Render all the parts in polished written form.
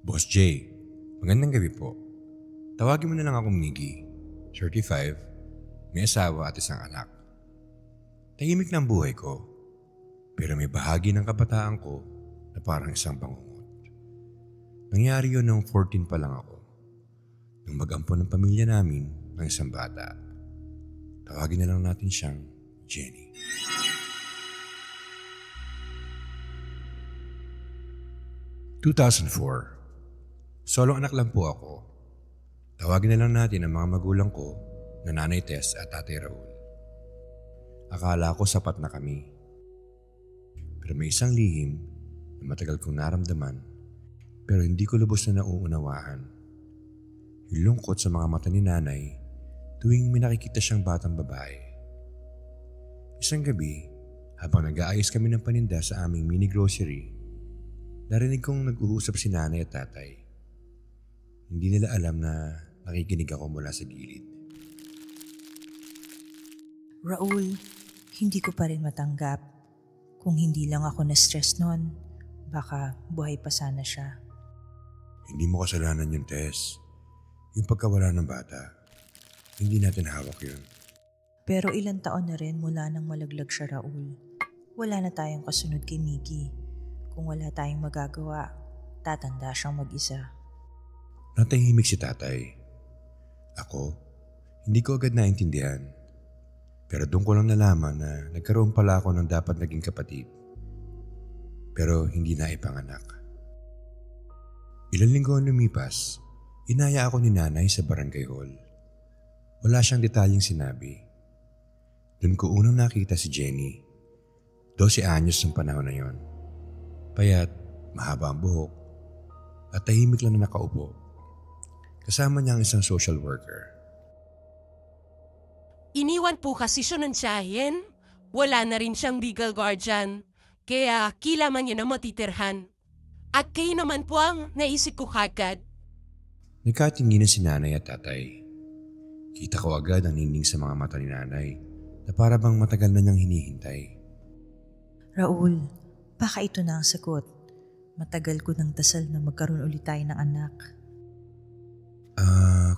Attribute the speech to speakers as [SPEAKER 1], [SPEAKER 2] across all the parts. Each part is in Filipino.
[SPEAKER 1] Boss J, magandang gabi po. Tawagin mo na lang akong Miggy, 35, may asawa at isang anak. Tahimik na ang buhay ko, pero may bahagi ng kabataan ko na parang isang bangungot. Nangyari yun noong 14 pa lang ako, nung mag-ampon ng pamilya namin ng isang bata. Tawagin na lang natin siyang Jenny. (2004) Solong anak lang po ako. Tawagin na lang natin ang mga magulang ko na Nanay Tess at Tatay Raul. Akala ko sapat na kami. Pero may isang lihim na matagal kong naramdaman pero hindi ko lubos na nauunawaan. Yung lungkot sa mga mata ni Nanay tuwing may nakikita siyang batang babae. Isang gabi, habang nag-aayos kami ng paninda sa aming mini grocery, narinig kong nag-uusap si Nanay at Tatay. Hindi nila alam na nakikinig ako mula sa gilid.
[SPEAKER 2] Raul, hindi ko pa rin matanggap. Kung hindi lang ako na-stress noon, baka buhay pa sana siya.
[SPEAKER 1] Hindi mo kasalanan yung Tess. Yung pagkawala ng bata. Hindi natin hawak yun.
[SPEAKER 2] Pero ilang taon na rin mula nang malaglag siya, Raul. Wala na tayong kasunod kay Miggy. Kung wala tayong magagawa, tatanda siyang mag-isa.
[SPEAKER 1] Natahimik si Tatay. Ako, hindi ko agad naintindihan. Pero doon ko lang nalaman na nagkaroon pala ako ng dapat naging kapatid. Pero hindi na ipanganak. Ilang linggo ang lumipas, inaya ako ni Nanay sa barangay hall. Wala siyang detalyeng sinabi. Doon ko unang nakita si Jenny. 12 anyos ng panahon na yon. Payat, mahaba ang buhok, at tahimik lang na nakaupo. Kasama niya ang isang social worker.
[SPEAKER 3] Iniwan po kasi siya ng tiyahin. Wala na rin siyang legal guardian. Kaya kailangan niya na matitirhan. At kayo naman po ang naisip ko kagad.
[SPEAKER 1] Nagkatinginan si Nanay at Tatay. Kita ko agad ang ninding sa mga mata ni Nanay na para bang matagal na niyang hinihintay.
[SPEAKER 2] Raul, baka ito na ang sagot. Matagal ko nang dasal na magkaroon ulit tayo ng anak.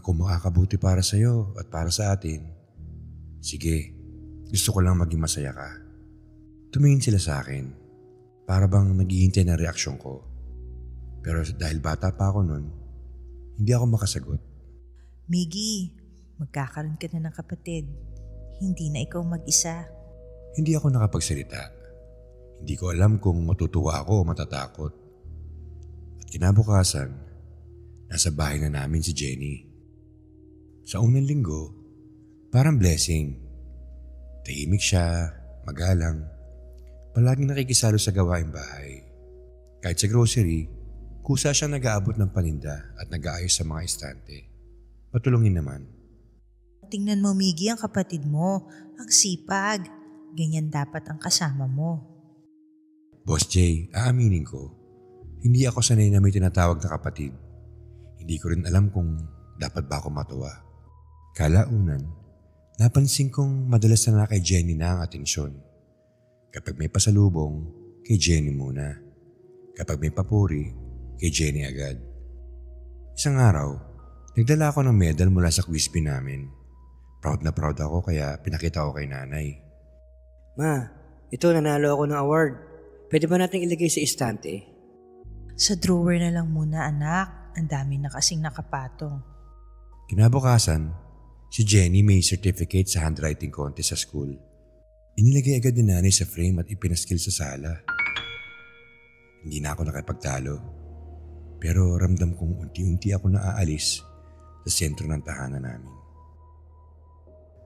[SPEAKER 1] Kung makakabuti para sa'yo at para sa atin, sige, gusto ko lang maging masaya ka. Tumingin sila sa akin, para bang naghihintay na reaksyon ko. Pero dahil bata pa ako nun, hindi ako makasagot.
[SPEAKER 2] Miggy, magkakaroon ka na ng kapatid. Hindi na ikaw mag-isa.
[SPEAKER 1] Hindi ako nakapagsalita. Hindi ko alam kung matutuwa ako o matatakot. At kinabukasan, nasa bahay na namin si Jenny. Sa unang linggo, parang blessing. Tahimik siya, magalang. Palaging nakikisalo sa gawaing bahay. Kahit sa grocery, kusa siyang nag-aabot ng paninda at nag-aayos sa mga estante. Patulungin naman.
[SPEAKER 2] Tingnan mo, Miggy, ang kapatid mo. Ang sipag. Ganyan dapat ang kasama mo.
[SPEAKER 1] Boss J, aaminin ko, hindi ako sanay na may tinatawag na kapatid. Hindi ko rin alam kung dapat ba ako matuwa. Kalaunan, napansin kong madalas na kay Jenny na ang atensyon. Kapag may pasalubong, kay Jenny muna. Kapag may papuri, kay Jenny agad. Isang araw, nagdala ako ng medal mula sa quiz bee namin. Proud na proud ako kaya pinakita ko kay Nanay.
[SPEAKER 4] Ma, ito nanalo ako ng award. Pwede ba natin ilagay sa istante?
[SPEAKER 2] Sa drawer na lang muna, anak. Ang dami na kasing nakapatong.
[SPEAKER 1] Kinabukasan, si Jenny may certificate sa handwriting contest sa school. Inilagay agad ni Nanay sa frame at ipinaskil sa sala. Hindi na ako nakapagtalo. Pero ramdam kong unti-unti ako naaalis sa sentro ng tahanan namin.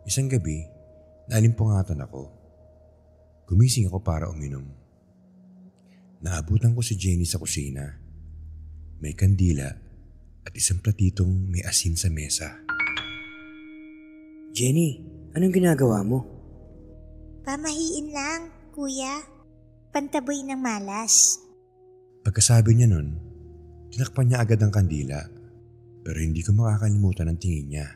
[SPEAKER 1] Isang gabi, naalimpungatan ako. Gumising ako para uminom. Naabutan ko si Jenny sa kusina. May kandila at isang platitong may asin sa mesa.
[SPEAKER 4] Jenny, anong ginagawa mo?
[SPEAKER 5] Pamahiin lang, kuya. Pantaboy ng malas.
[SPEAKER 1] Pagkasabi niya nun, tinakpan niya agad ang kandila. Pero hindi ko makakalimutan ang tingin niya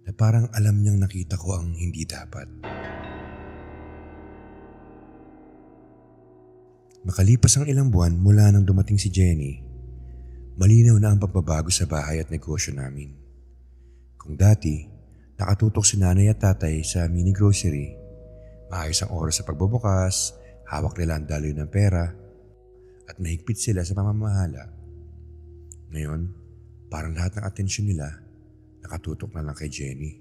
[SPEAKER 1] na parang alam niyang nakita ko ang hindi dapat. Makalipas ang ilang buwan mula nang dumating si Jenny, malinaw na ang pagbabago sa bahay at negosyo namin. Kung dati, nakatutok si nanay at tatay sa mini grocery, maayos ang oras sa pagbubukas, hawak nila ang daloy ng pera, at mahigpit sila sa pamamahala. Ngayon, parang lahat ng atensyon nila nakatutok na lang kay Jenny.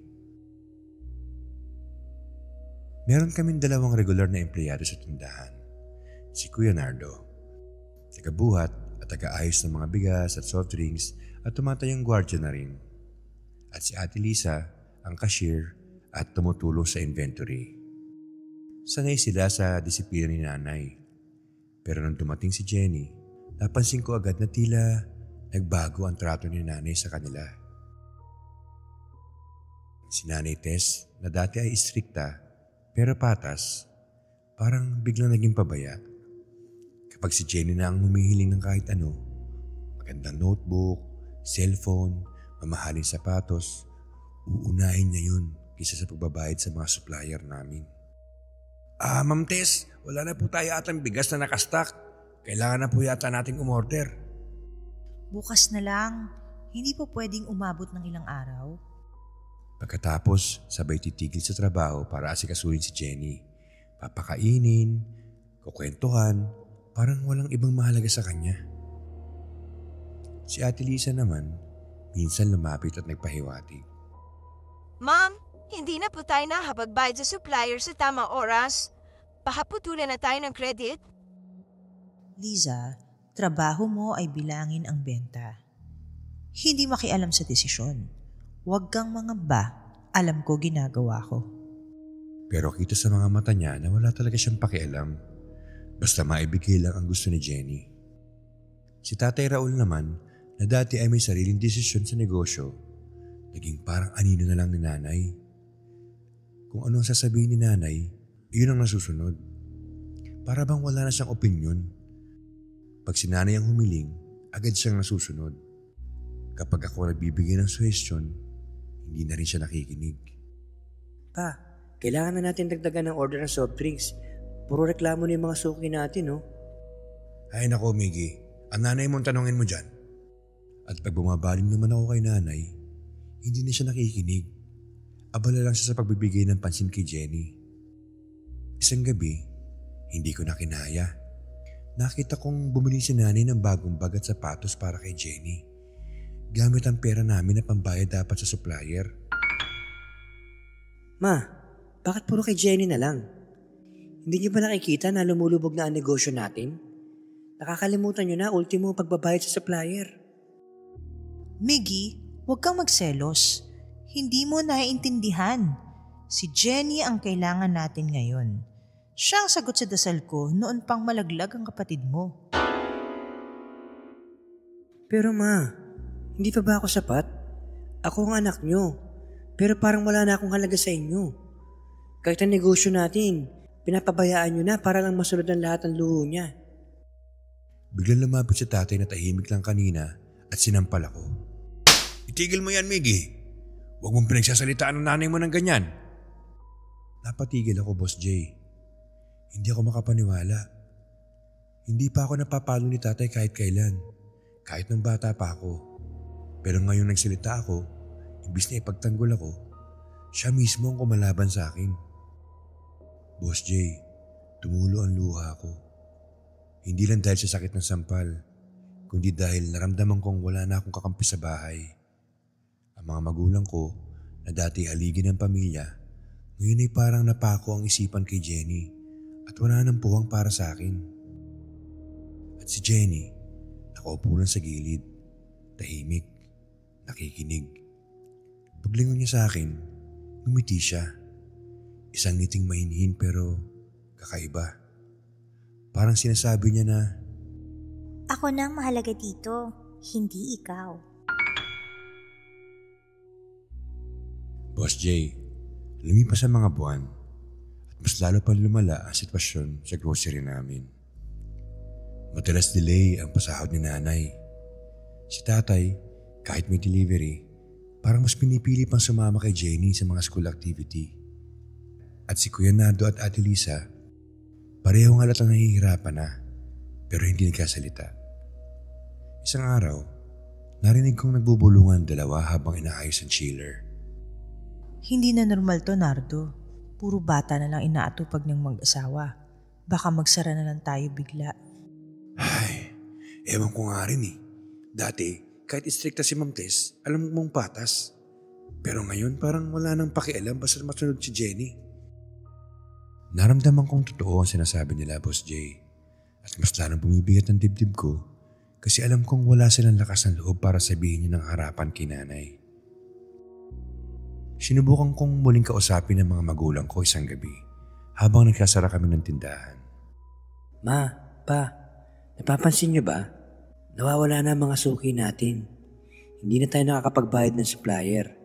[SPEAKER 1] Meron kaming 2 regular na empleyado sa tindahan. Si Kuya Nardo, tagabuhat at tagaayos ng mga bigas at soft drinks at tumatayang gwardiya na rin. At si Ate Lisa, ang cashier at tumutulong sa inventory. Sanay sila sa disiplina ni nanay. Pero nang dumating si Jenny, napansin ko agad na tila nagbago ang trato ni nanay sa kanila. Si Nanay Tess, na dati ay istrikta pero patas, parang biglang naging pabaya. Kapag si Jenny na ang humihiling ng kahit ano, magandang notebook, cellphone, mamahaling sapatos, uunahin niya yun kaysa sa pagbabayad sa mga supplier namin. Ma'am Tess, wala na po tayo atang bigas na nakastock. Kailangan na po yata nating umorder.
[SPEAKER 2] Bukas na lang. Hindi po pwedeng umabot ng ilang araw.
[SPEAKER 1] Pagkatapos, sabay titigil sa trabaho para asikasuhin si Jenny. Papakainin, kukwentuhan, parang walang ibang mahalaga sa kanya. Si Ate Lisa naman, minsan lumapit at nagpahiwatig.
[SPEAKER 6] Ma'am, hindi na po tayo nakapagbayad sa supplier sa tamang oras. Pahaputulan na tayo ng credit.
[SPEAKER 2] Liza, trabaho mo ay bilangin ang benta. Hindi makialam sa desisyon. Huwag kang mangamba. Alam ko ginagawa ko.
[SPEAKER 1] Pero kita sa mga mata niya na wala talaga siyang pakialam. Basta maibigay lang ang gusto ni Jenny. Si Tatay Raul naman, na dati ay may sariling desisyon sa negosyo, naging parang anino na lang ni nanay. Kung anong sasabihin ni nanay, iyon ang nasusunod. Para bang wala na siyang opinyon. Pag si nanay ang humiling, agad siyang nasusunod. Kapag ako nagbibigay ng suhestyon, hindi na rin siya nakikinig.
[SPEAKER 4] Pa, kailangan na natin dagdagan ng order ng soft drinks. Puro reklamo na yung mga suki natin, no?
[SPEAKER 1] Ay nako, Miggy. Ang nanay mong tanongin mo dyan. At pag bumabaling naman ako kay nanay, hindi na siya nakikinig. Abala lang siya sa pagbibigay ng pansin kay Jenny. Isang gabi, hindi ko na kinaya. Nakita kong bumili si nanay ng bagong bag at sapatos para kay Jenny. Gamit ang pera namin na pambayad dapat sa supplier.
[SPEAKER 4] Ma, bakit puro kay Jenny na lang? Hindi niyo ba nakikita na lumulubog na ang negosyo natin? Nakakalimutan niyo na ultimo pagbabayad sa supplier.
[SPEAKER 2] Miggy, huwag kang magselos. Hindi mo naiintindihan. Si Jenny ang kailangan natin ngayon. Siya ang sagot sa dasal ko noon pang malaglag ang kapatid mo.
[SPEAKER 4] Pero ma, hindi pa ba ako sapat? Ako ang anak niyo. Pero parang wala na akong halaga sa inyo. Kahit ang negosyo natin, pinapabayaan niyo na para lang masunod ang lahat ng luho niya.
[SPEAKER 1] Biglang lumapit si tatay na tahimik lang kanina at sinampal ako. Itigil mo yan, Miggy. Huwag mong pinagsasalitaan ng nanay mo ng ganyan. Napatigil ako, Boss Jay. Hindi ako makapaniwala. Hindi pa ako napapalo ni tatay kahit kailan. Kahit nung bata pa ako. Pero ngayong nagsalita ako, imbis na ipagtanggol ako, siya mismo ang kumalaban sa akin. Boss Jay, tumulo ang luha ko. Hindi lang dahil sa sakit ng sampal, kundi dahil naramdaman kong wala na akong kakampi sa bahay. Ang mga magulang ko, na dati haligi ng pamilya, ngayon ay parang napako ang isipan kay Jenny at wala nang puwang para sa akin. At si Jenny, nakaupo lang sa gilid, tahimik. Nakikinig. Paglingon niya sa akin, ngumiti siya. Isang ngiting mahinhin pero kakaiba. Parang sinasabi niya na,
[SPEAKER 5] Ako na ang mahalaga dito, hindi ikaw.
[SPEAKER 1] Boss Jay, lumipas ang mga buwan at mas lalo pang lumala ang sitwasyon sa grocery namin. Madalas delay ang pasahod ni nanay. Si tatay, kahit may delivery, parang mas pinipili pang sumama kay Jenny sa mga school activity. At si Kuya Nardo at Ate Lisa, parehong halatang nahihirapan na, pero hindi nagkasalita. Isang araw, Narinig kong nagbubulungan dalawa habang inaayos ang chiller.
[SPEAKER 2] Hindi na normal to, Nardo. Puro bata na lang inaatupag ng mag-asawa. Baka magsara na lang tayo bigla.
[SPEAKER 1] Ay, ewan ko nga rin eh. Dati, kahit istrikta si Ma'am Tess, alam mong patas. Pero ngayon parang wala nang pakialam basta masunod si Jenny. Naramdaman kong totoo ang sinasabi nila, Boss J. At mas lalong bumibigat ang dibdib ko kasi alam kong wala silang lakas ng loob para sabihin niya ng harapan kay nanay. Sinubukan kong muling kausapin ang mga magulang ko isang gabi habang nagkasara kami ng tindahan.
[SPEAKER 4] Ma, pa, napapansin niyo ba? Nawawala na ang mga suki natin. Hindi na tayo nakakapagbayad ng supplier.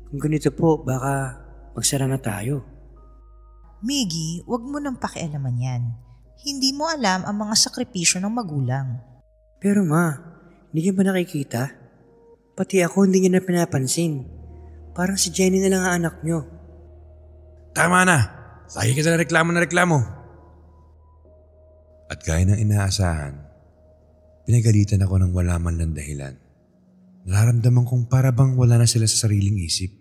[SPEAKER 4] Kung ganito po, baka magsara na tayo.
[SPEAKER 2] Miggy, wag mo nang pakialaman yan. Hindi mo alam ang mga sakripisyo ng magulang.
[SPEAKER 4] Pero ma, hindi niyo ba nakikita? Pati ako hindi niyo na pinapansin. Parang si Jenny na lang ang anak niyo.
[SPEAKER 1] Tama na! Lagi ka na reklamo. At gaya ng inaasahan, pinagalitan ako ng wala man lang dahilan. Nararamdaman kong para bang wala na sila sa sariling isip.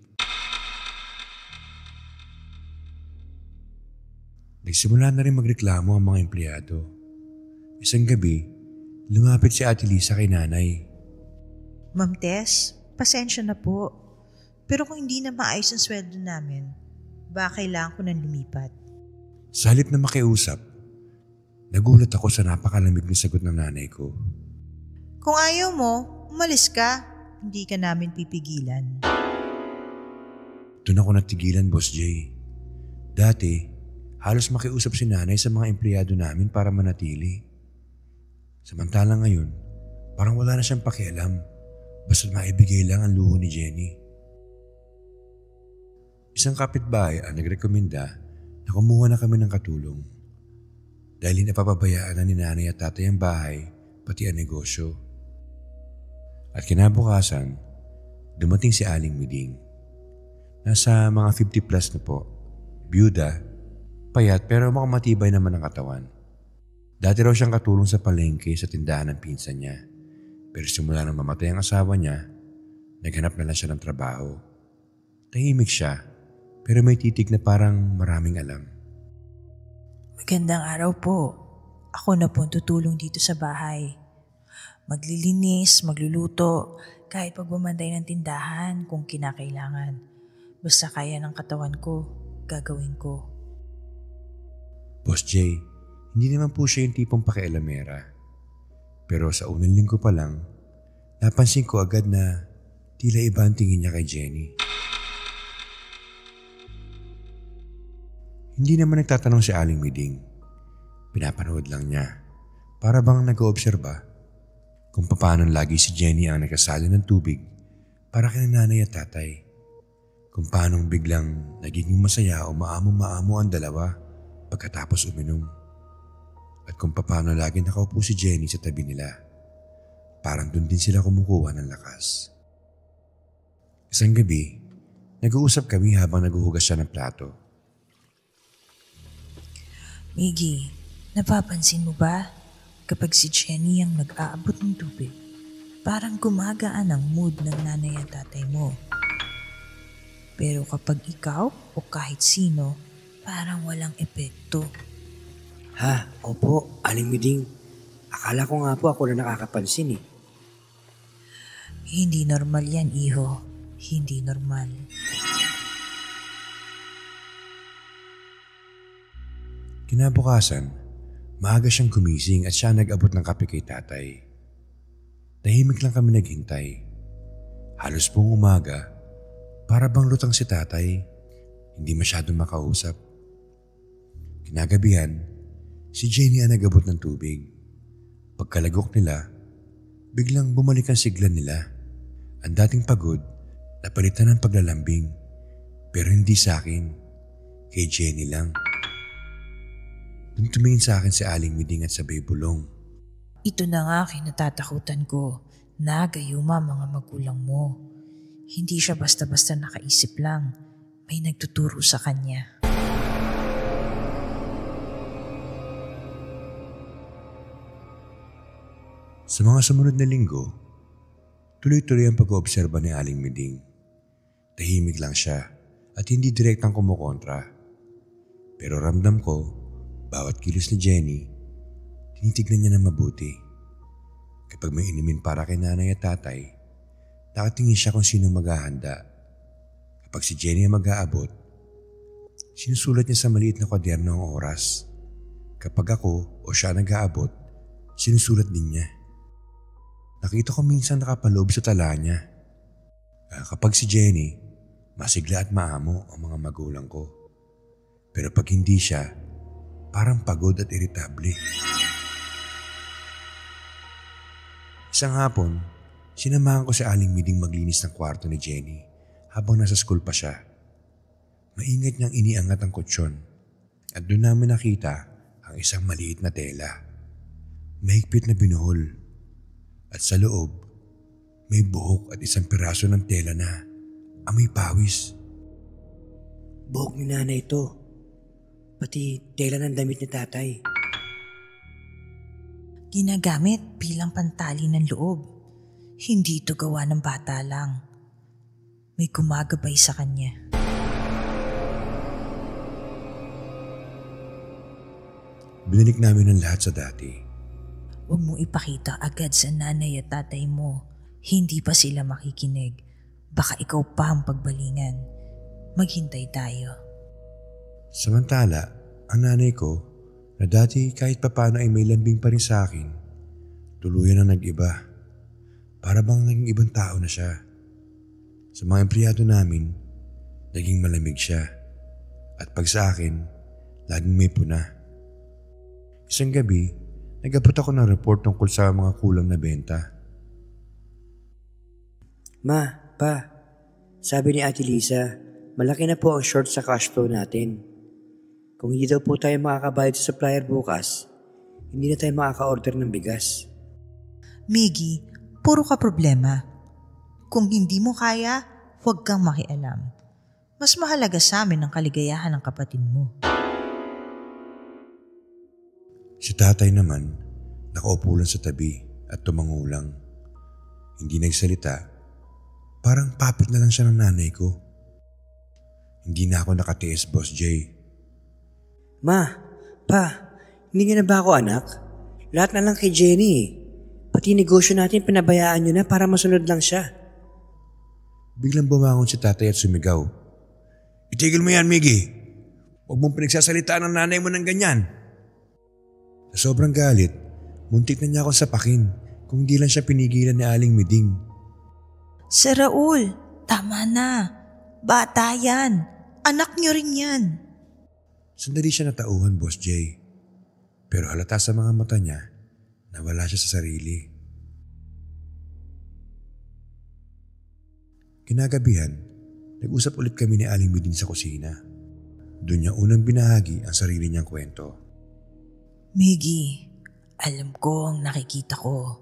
[SPEAKER 1] Nagsimula na rin magreklamo ang mga empleyado. Isang gabi, lumapit si Ate Lisa kay nanay.
[SPEAKER 2] Ma'am Tess, pasensya na po. Pero kung hindi na maayos ang sweldo namin, baka kailangan ko nang lumipat.
[SPEAKER 1] Sa halip na makiusap, nagulat ako sa napakalamig na sagot ng nanay ko.
[SPEAKER 2] Kung ayaw mo, umalis ka. Hindi ka namin pipigilan.
[SPEAKER 1] Doon ako natigilan, Boss J. Dati, halos makiusap si nanay sa mga empleyado namin para manatili. Samantalang ngayon, parang wala na siyang pakialam. Basta maibigay lang ang luho ni Jenny. Isang kapitbahay ang nagrekomenda na kumuha na kami ng katulong. Dahil napapabayaan na ni nanay at tatay ang bahay, pati ang negosyo. At kinabukasan, dumating si Aling Miding. Nasa mga 50 plus na po. Byuda, payat pero mukhang matibay naman ang katawan. Dati raw siyang katulong sa palengke sa tindahan ng pinsan niya. Pero simula nang mamatay ang asawa niya, naghanap na lang siya ng trabaho. Tahimik siya, pero may titig na parang maraming alam.
[SPEAKER 2] Magandang araw po. Ako na po tutulong dito sa bahay. Maglilinis, magluluto, kahit pagmamanday ng tindahan kung kinakailangan. Basta kaya ng katawan ko, gagawin ko.
[SPEAKER 1] Boss J, hindi naman po siya yung tipong pakialamera. Pero sa unang linggo pa lang, napansin ko agad na tila iba ang tingin niya kay Jenny. Hindi naman nagtatanong si Aling Miding. Pinapanood lang niya. Para bang nag-oobserba kung paano lagi si Jenny ang nagkasali ng tubig para kay nanay at tatay. Kung paano biglang nagiging masaya o maamo-maamo ang dalawa pagkatapos uminom. At kung paano lagi nakaupo si Jenny sa tabi nila. Parang dun din sila kumukuha ng lakas. Isang gabi, nag-uusap kami habang naghuhugas siya ng plato.
[SPEAKER 2] Miggy, napapansin mo ba? Kapag si Jenny ang nag-aabot ng tubig, parang gumagaan ang mood ng nanay at tatay mo. Pero kapag ikaw o kahit sino, parang walang epekto.
[SPEAKER 4] Ha, opo, Aling Miding. Akala ko nga po ako na nakakapansin eh.
[SPEAKER 2] Hindi normal yan, iho. Hindi normal.
[SPEAKER 1] Kinabukasan, maaga siyang gumising at siya nag-abot ng kape kay tatay. Tahimik lang kami naghintay. Halos buong umaga, para bang lutang si tatay, hindi masyadong makausap. Kinagabihan, si Jenny ang nag-abot ng tubig. Pagkalagok nila, biglang bumalik ang sigla nila. Ang dating pagod, napalitan ng paglalambing. Pero hindi sa akin, kay Jenny lang. Nung tumingin sa akin si Aling Miding at sabay bulong.
[SPEAKER 2] Ito na nga kinatatakutan ko. Nagayuma mga magulang mo. Hindi siya basta-basta nakaisip lang. May nagtuturo sa kanya.
[SPEAKER 1] Sa mga sumunod na linggo, Tuloy-tuloy ang pag-oobserba ni Aling Miding. Tahimik lang siya at hindi direktang kumukontra. Pero ramdam ko, bawat kilos ni Jenny, tinitignan niya na mabuti. Kapag may inumin para kay nanay at tatay, nakatingin siya kung sino maghahanda. Kapag si Jenny ang mag-aabot, sinusulat niya sa maliit na kwaderno ang oras. Kapag ako o siya nag-aabot, sinusulat din niya. Nakita ko minsan nakapaloob sa tala niya. Kapag si Jenny, masigla at maamo ang mga magulang ko. Pero pag hindi siya, parang pagod at iritable. Isang hapon, sinamahan ko si Aling Miding maglinis ng kwarto ni Jenny habang nasa school pa siya. Maingat niyang iniangat ang kutsyon at doon namin nakita ang isang maliit na tela. Mahigpit na binuhol at sa loob may buhok at isang piraso ng tela na amoy pawis.
[SPEAKER 4] Buhok ni nanay ito. Pati tela ng damit ni tatay.
[SPEAKER 2] Ginagamit bilang pantali ng loob. Hindi ito gawa ng bata lang. May gumagabay sa kanya.
[SPEAKER 1] Binalik namin ang lahat sa dati.
[SPEAKER 2] Huwag mong ipakita agad sa nanay at tatay mo. Hindi pa sila makikinig. Baka ikaw pa ang pagbalingan. Maghintay tayo.
[SPEAKER 1] Samantala, ang nanay ko, na dati kahit papano ay may lambing pa rin sa akin, tuluyan na nag-iba. Para bang naging ibang tao na siya. Sa mga empleyado namin, naging malamig siya. At pag sa akin, laging may puna. Isang gabi, nag-abot ako ng report tungkol sa mga kulang na benta.
[SPEAKER 4] Ma, pa, sabi ni Ate Lisa, malaki na po ang short sa cash flow natin. Kung hindi daw po tayo makakabayad sa supplier bukas, hindi na tayo makaka-order ng bigas.
[SPEAKER 2] Miggy, puro ka problema. Kung hindi mo kaya, huwag kang makialam. Mas mahalaga sa amin ang kaligayahan ng kapatid mo.
[SPEAKER 1] Si tatay naman, nakaupo lang sa tabi at tumangulang. Hindi nagsalita, parang puppet na lang siya ng nanay ko. Hindi na ako nakatiis, Boss Jay.
[SPEAKER 4] Ma, pa, hindi niyo na ba ako anak? Lahat na lang kay Jenny eh. Pati negosyo natin pinabayaan niyo na para masunod lang siya.
[SPEAKER 1] Biglang bumangon si tatay at sumigaw. Itigil mo yan, Miggy. Huwag mong pinagsasalitaan ng nanay mo ng ganyan. Sa sobrang galit, muntik na niya akong sapakin kung hindi lang siya pinigilan ni Aling Miding.
[SPEAKER 2] Sir Raul, tama na. Bata yan. Anak niyo rin yan.
[SPEAKER 1] Sandali siya natauhan, Boss Jay. Pero halata sa mga mata niya, nawala siya sa sarili. Kinagabihan, nag-usap ulit kami ni Aling Miding sa kusina. Doon niya unang binahagi ang sarili niyang kwento.
[SPEAKER 2] Miggy, alam ko ang nakikita ko.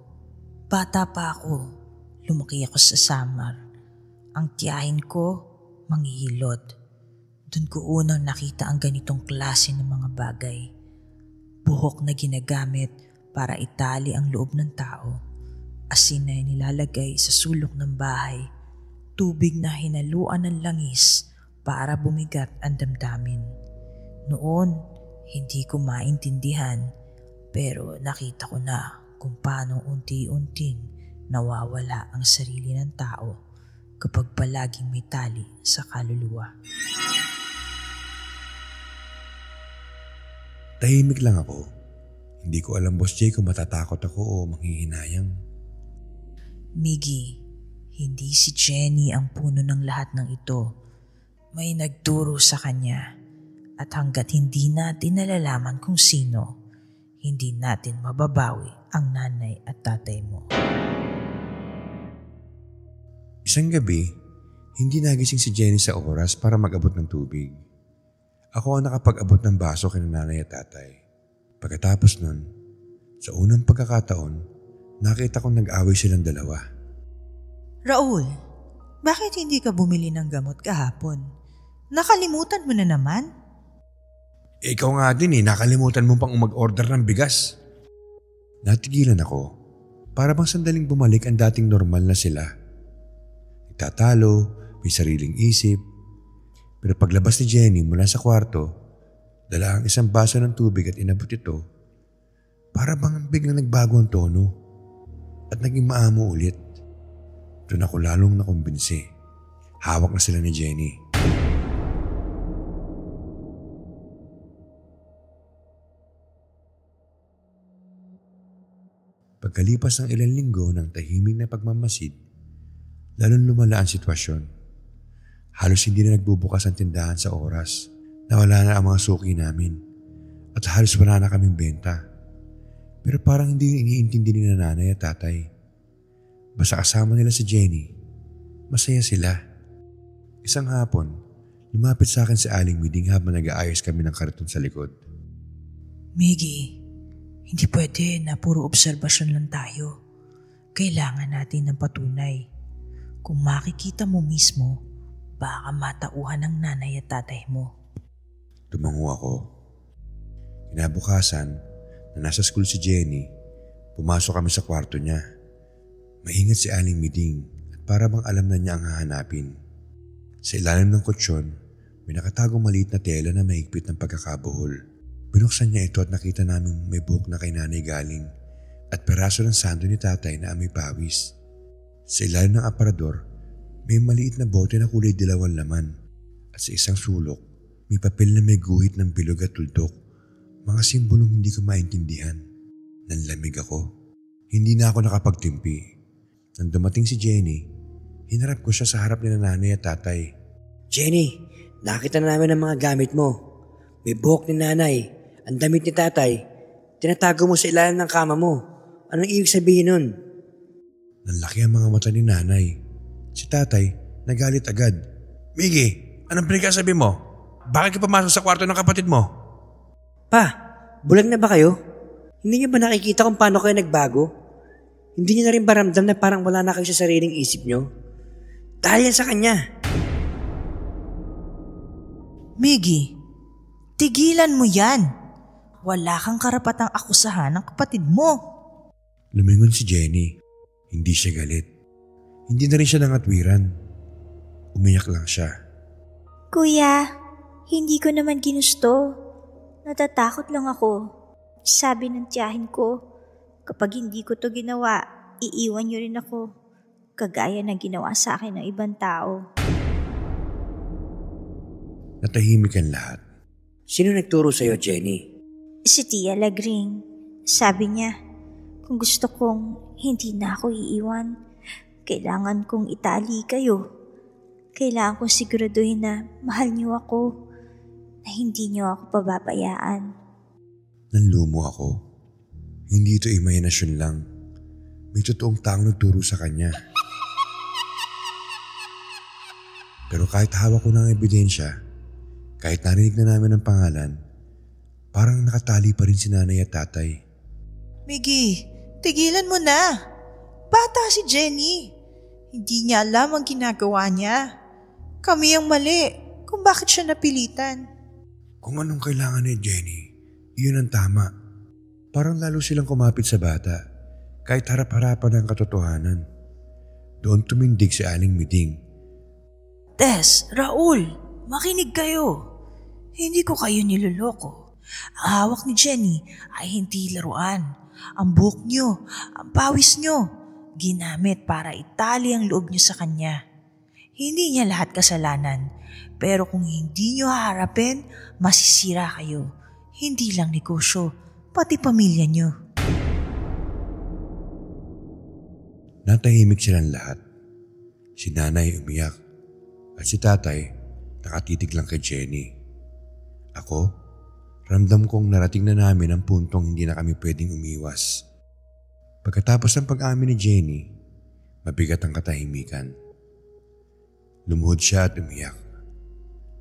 [SPEAKER 2] Bata pa ako, lumaki ako sa Samar. Ang tiyahin ko, manghihilot. Doon ko unang nakita ang ganitong klase ng mga bagay. Buhok na ginagamit para itali ang loob ng tao. Asin na nilalagay sa sulok ng bahay. Tubig na hinaluan ng langis para bumigat ang damdamin. Noon, hindi ko maintindihan pero nakita ko na kung paano unti-unting nawawala ang sarili ng tao kapag palaging may tali sa kaluluwa.
[SPEAKER 1] Tahimik lang ako. Hindi ko alam, Boss Jay, kung matatakot ako o manghihinayang.
[SPEAKER 2] Miggy, hindi si Jenny ang puno ng lahat ng ito. May nagturo sa kanya at hanggat hindi natin nalalaman kung sino, hindi natin mababawi ang nanay at tatay mo.
[SPEAKER 1] Isang gabi, hindi nagising si Jenny sa oras para mag-abot ng tubig. Ako ang nakapag-abot ng baso kina nanay at tatay. Pagkatapos nun, sa unang pagkakataon, nakita kong nag-away silang dalawa.
[SPEAKER 2] Raul, bakit hindi ka bumili ng gamot kahapon? Nakalimutan mo na naman?
[SPEAKER 1] Ikaw nga din nakalimutan mo pang mag-order ng bigas. Natigilan ako. Para bang sandaling bumalik ang dating normal na sila. Nagtatalo, may sariling isip. Pero paglabas ni Jenny mula sa kwarto, dala ang isang baso ng tubig at inabot ito. Para bang biglang nagbago ang tono at naging maamo ulit. Doon ako lalong nakumbinsi. Hawak na sila ni Jenny. Pagkalipas ng ilang linggo ng tahimik na pagmamasid, lalong lumala ang sitwasyon. Halos hindi na nagbubukas ang tindahan sa oras. Nawala na ang mga suki namin at halos wala na kaming benta. Pero parang hindi yung iniintindi ni nanay at tatay. Basta kasama nila si Jenny, masaya sila. Isang hapon, lumapit sa akin si Aling Miding habang nag-aayos kami ng kariton sa likod.
[SPEAKER 2] Miggy, hindi pwede na puro obserbasyon lang tayo. Kailangan natin ng patunay. Kung makikita mo mismo, baka matauhan ng nanay at tatay mo.
[SPEAKER 1] Tumango ako. Kinabukasan, na nasa school si Jenny, pumasok kami sa kwarto niya. Maingat si Aling Miding at para bang alam na niya ang hahanapin. Sa ilalim ng kutsyon, may nakatagong maliit na tela na mahigpit ng pagkakabuhol. Binuksan niya ito at nakita namin may buhok na kay nanay galing at peraso ng sando ni tatay na amoy pawis. Sa ilalim ng aparador, may maliit na bote na kulay dilaw ang laman at sa isang sulok, may papel na may guhit ng bilog at tuldok. Mga simbolong hindi ko maintindihan. Nanlamig ako. Hindi na ako nakapagtimpi. Nang dumating si Jenny, hinarap ko siya sa harap ni nanay at tatay.
[SPEAKER 4] Jenny, nakita na namin ang mga gamit mo. May buhok ni nanay, ang damit ni tatay. Tinatago mo sa ilalim ng kama mo. Anong ibig sabihin nun?
[SPEAKER 1] Nanlaki ang mga mata ni nanay. Si tatay, nagalit agad. Miggy, anong pinagkasabi mo? Bakit ka pumasok sa kwarto ng kapatid mo?
[SPEAKER 4] Pa, bulag na ba kayo? Hindi niyo ba nakikita kung paano kayo nagbago? Hindi niyo na rin ba ramdam na parang wala na kayo sa sariling isip niyo? Dahil yan sa kanya.
[SPEAKER 2] Miggy, tigilan mo yan. Wala kang karapatang akusahan ng kapatid mo.
[SPEAKER 1] Lumingon si Jenny. Hindi siya galit. Hindi na rin siya nangatwiran. Umiyak lang siya.
[SPEAKER 5] Kuya, hindi ko naman ginusto. Natatakot lang ako. Sabi ng tiyahin ko, kapag hindi ko to ginawa, iiwan niyo rin ako. Kagaya ng ginawa sa akin ng ibang tao.
[SPEAKER 1] Natahimik ang lahat.
[SPEAKER 4] Sino nagturo sa'yo, Jenny?
[SPEAKER 5] Si Tia Lagring, sabi niya, kung gusto kong hindi na ako iiwan, kailangan kong itali kayo. Kailangan kong siguraduhin na mahal niyo ako, na hindi niyo ako pababayaan.
[SPEAKER 1] Nanlumo ako. Hindi ito imahinasyon lang. May totoong taong nagturo sa kanya. Pero kahit hawak ko ng ebidensya, kahit narinig na namin ang pangalan, parang nakatali pa rin si nanay at tatay.
[SPEAKER 2] Miggy, tigilan mo na. Bata si Jenny. Hindi niya alam ang ginagawa niya. Kami ang mali kung bakit siya napilitan.
[SPEAKER 1] Kung anong kailangan ni Jenny, iyon ang tama. Parang lalo silang kumapit sa bata, kahit harap-harapan ang katotohanan. Doon tumindig si Aling Miding.
[SPEAKER 2] Tess, Raul, makinig kayo. Hindi ko kayo niloloko. Ang hawak ni Jenny ay hindi laruan. Ang buhok niyo, ang pawis niyo, ginamit para itali ang loob niyo sa kanya. Hindi niya lahat kasalanan, pero kung hindi niyo haharapin, masisira kayo. Hindi lang negosyo, pati pamilya niyo.
[SPEAKER 1] Natahimik silang lahat. Si nanay umiyak at si tatay nakatitig lang kay Jenny. Ako, ramdam kong narating na namin ang puntong hindi na kami pwedeng umiwas. Pagkatapos ng pag-amin ni Jenny, mabigat ang katahimikan. Lumuhod siya at umiyak.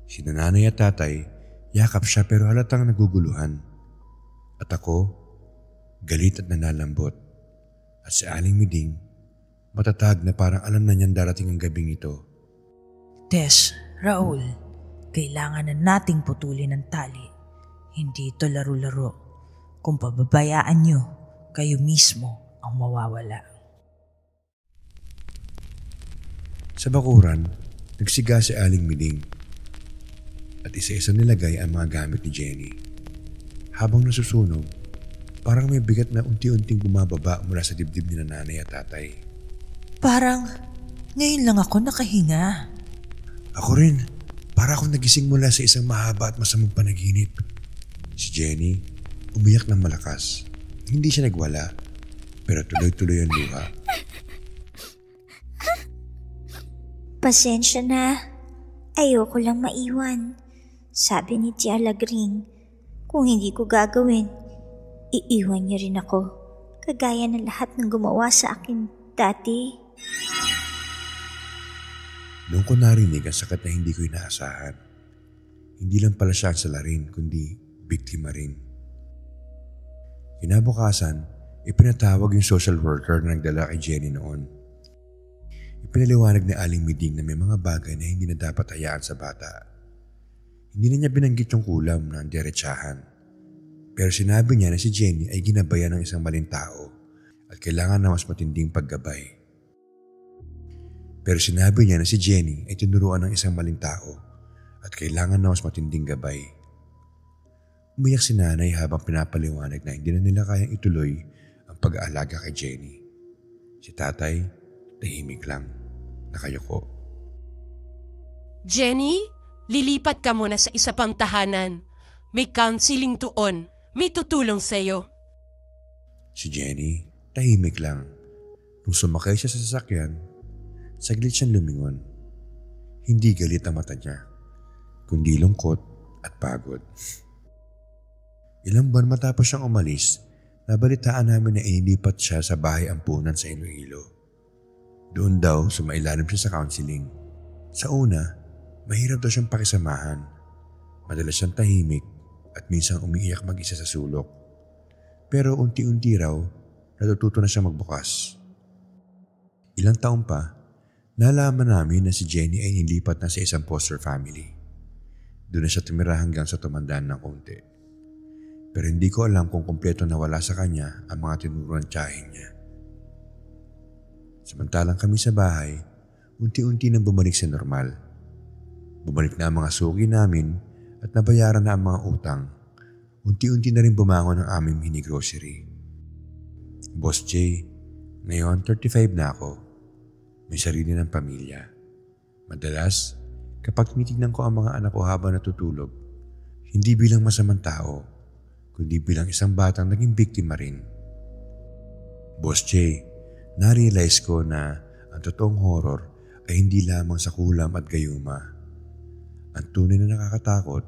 [SPEAKER 1] Si nanay at tatay, yakap siya pero halatang naguguluhan. At ako, galit at nanalambot. At si Aling Miding, matatag na parang alam na niyang darating ang gabing ito.
[SPEAKER 2] Tess, Raul, kailangan na nating putulin ang tali. Hindi ito laro-laro. Kung pababayaan niyo, kayo mismo ang mawawala.
[SPEAKER 1] Sa bakuran, nagsiga si Aling Miding at isa-isa nilagay ang mga gamit ni Jenny. Habang nasusunog, parang may bigat na unti-unting bumababa mula sa dibdib ni nanay at tatay.
[SPEAKER 2] Parang ngayon lang ako nakahinga.
[SPEAKER 1] Ako rin, para akong nagising mula sa isang mahaba at masamang panaginip. Si Jenny, umiyak ng malakas. Hindi siya nagwala, pero tuloy-tuloy ang luha.
[SPEAKER 5] Pasensya na. Ayoko lang maiwan. Sabi ni Tia Lagring, kung hindi ko gagawin, iiwan niya rin ako. Kagaya ng lahat ng gumawa sa akin dati.
[SPEAKER 1] Noong ko narinig ang sakit na hindi ko inaasahan. Hindi lang pala siya ang salarin, kundi biktima rin. Kinabukasan, ipinatawag yung social worker na nagdala kay Jenny noon. Ipinaliwanag ni Aling Miding na may mga bagay na hindi na dapat hayaan sa bata. Hindi na niya binanggit yung kulam na ang diretsahan. Pero sinabi niya na si Jenny ay ginabayan ng isang maling tao at kailangan na mas matinding paggabay. Pero sinabi niya na si Jenny ay tinuruan ng isang maling tao at kailangan na mas matinding gabay. Umiyak si nanay habang pinapaliwanag na hindi na nila kayang ituloy ang pag-aalaga kay Jenny. Si tatay, tahimik lang, nakayuko.
[SPEAKER 3] Jenny, lilipat ka muna sa isa pang tahanan. May counseling doon. May tutulong sa'yo.
[SPEAKER 1] Si Jenny, tahimik lang. Nung sumakay siya sa sasakyan, saglit siyang lumingon. Hindi galit ang mata niya, kundi lungkot at pagod. Ilang buwan matapos siyang umalis, nabalitaan namin na inilipat siya sa bahay ampunan sa Iloilo. Doon daw sumailalim siya sa counseling. Sa una, mahirap daw siyang pakisamahan. Madalas siyang tahimik at minsan umiiyak mag-isa sa sulok. Pero unti-unti raw, natututo na siyang magbukas. Ilang taon pa, nalaman namin na si Jenny ay nilipat na sa isang foster family. Doon na siya tumira hanggang sa tumandaan ng konti. Pero hindi ko alam kung kumpleto nawala sa kanya ang mga tinuruan tiyahin niya. Samantalang kami sa bahay, unti-unti nang bumalik sa normal. Bumalik na ang mga suki namin at nabayaran na ang mga utang. Unti-unti na rin bumangon ang aming mini-grocery. Boss J, ngayon 35 na ako. May sarili ng pamilya. Madalas, kapag tinitignan ko ang mga anak ko habang natutulog, hindi bilang masamang tao, kundi bilang isang batang naging biktima rin. Boss J, na-realize ko na ang totoong horror ay hindi lamang sa kulam at gayuma. Ang tunay na nakakatakot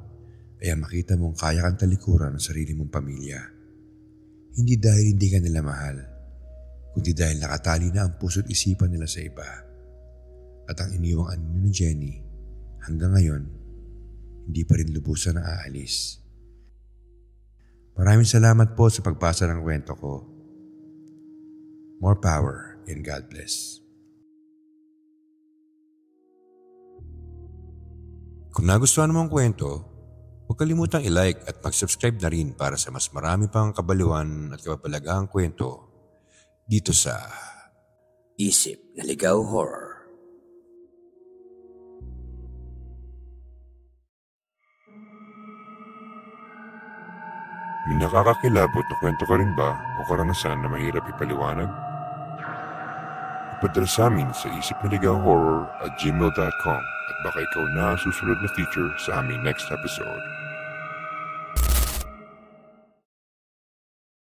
[SPEAKER 1] ay ang makita mong kaya kang talikuran ng sarili mong pamilya. Hindi dahil hindi ka nila mahal, kundi dahil nakatali na ang puso't isipan nila sa iba. At ang iniwang anyo ni Jenny, hanggang ngayon, hindi pa rin lubusan na aalis. Maraming salamat po sa pagbasa ng kwento ko. More power and God bless. Kung nagustuhan mo ang kwento, huwag kalimutang i-like at mag-subscribe na rin para sa mas marami pang kabaliwan at kababalagahang kwento dito sa
[SPEAKER 4] Isip na Ligaw Horror.
[SPEAKER 7] May nakakakilabot na kwento ka rin ba o karanasan na mahirap ipaliwanag? Ipadala sa amin sa isipnaligawhorror@gmail.com at baka ikaw na susunod na feature sa aming next episode.